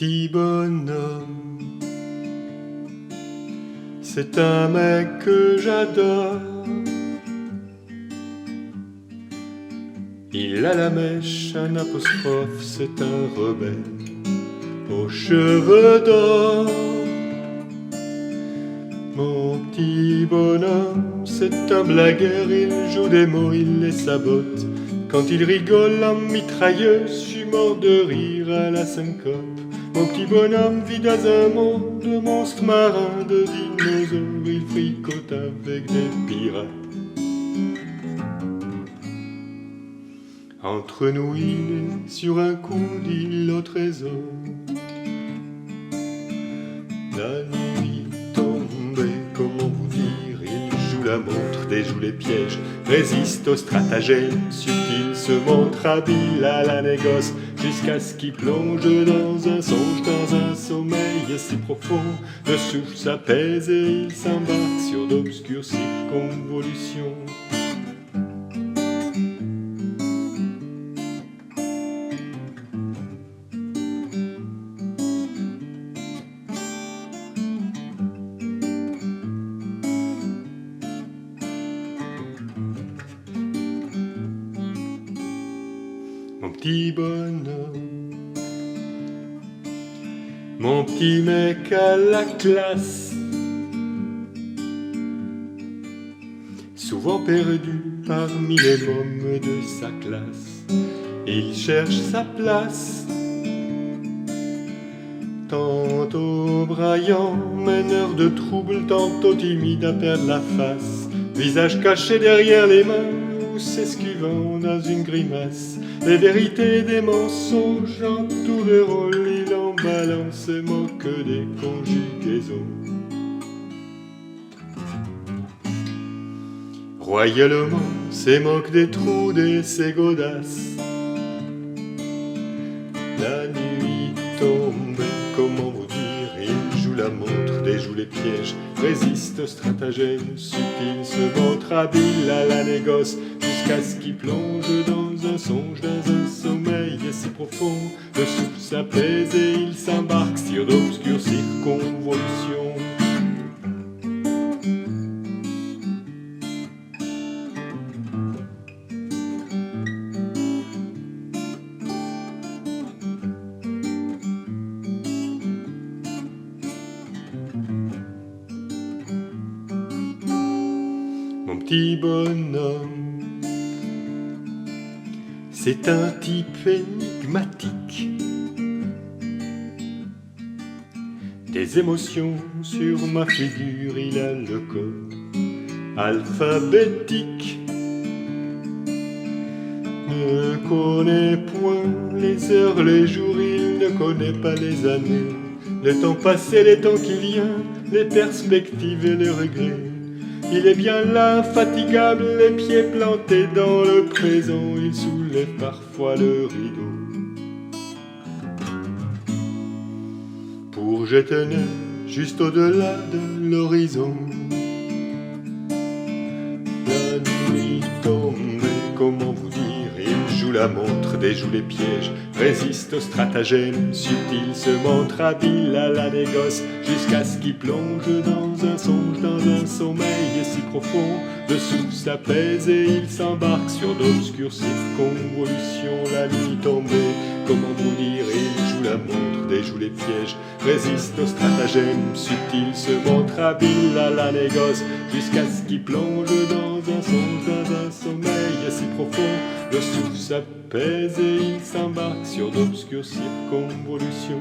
petit bonhomme, c'est un mec que j'adore. Il a la mèche, un apostrophe, c'est un rebelle aux cheveux d'or. Mon petit bonhomme, c'est un blagueur, il joue des mots, il les sabote. Quand il rigole en mitrailleuse, je suis mort de rire à la syncope. Mon petit bonhomme vit dans un monde de monstres marins, de dinosaures, il fricote avec des pirates. Entre nous, il est sur un coup d'île au trésor. La nuit tombée, comment vous dire, il joue la montre, déjoue les pièges, résiste aux stratagèmes subtils, se montre habile à la négoce, jusqu'à ce qu'il plonge dans un songe, dans un sommeil si profond. Le souffle s'apaise et il s'embarque sur d'obscures circonvolutions. Mon petit bonhomme, mon petit mec à la classe, souvent perdu parmi les mômes de sa classe, il cherche sa place. Tantôt braillant, meneur de troubles, tantôt timide à perdre la face, visage caché derrière les mains ou s'esquivant dans une grimace. Les vérités des mensonges en tour de rôle, il en balance et moque des conjugaisons. Royalement, c'est moque des trous et ses godasses. La nuit tombe, comment vous dire, il joue la montre, déjoue les pièges, résiste aux stratagèmes subtils, se montre habile à la négoce, jusqu'à ce qu'il plonge dans un songe, dans un sommeil si profond. Le souffle s'apaise et il s'embarque sur d'obscures circonvolutions. Mon petit bonhomme, c'est un type énigmatique, des émotions sur ma figure, il a le corps alphabétique. Ne connaît point les heures, les jours, il ne connaît pas les années, le temps passé, les temps qui viennent, les perspectives et les regrets. Il est bien là, fatigable, les pieds plantés dans le présent, il soulève parfois le rideau pour jeter un œil juste au-delà de l'horizon. La nuit tombe, comment vous dire, il joue la montre, déjoue les pièges, résiste aux stratagèmes subtils, se montre habile à la négoce, jusqu'à ce qu'il plonge dans un songe, dans un sommeil si profond. Le souffle s'apaise et il s'embarque sur d'obscures circonvolutions. La nuit tombée, comment vous dire, il joue la montre, déjoue les pièges, résiste aux stratagèmes subtils, se montre habile à la négoce, jusqu'à ce qu'il plonge dans un songe, dans un sommeil si profond. Le souffle s'apaise et il s'embarque sur d'obscures circonvolutions.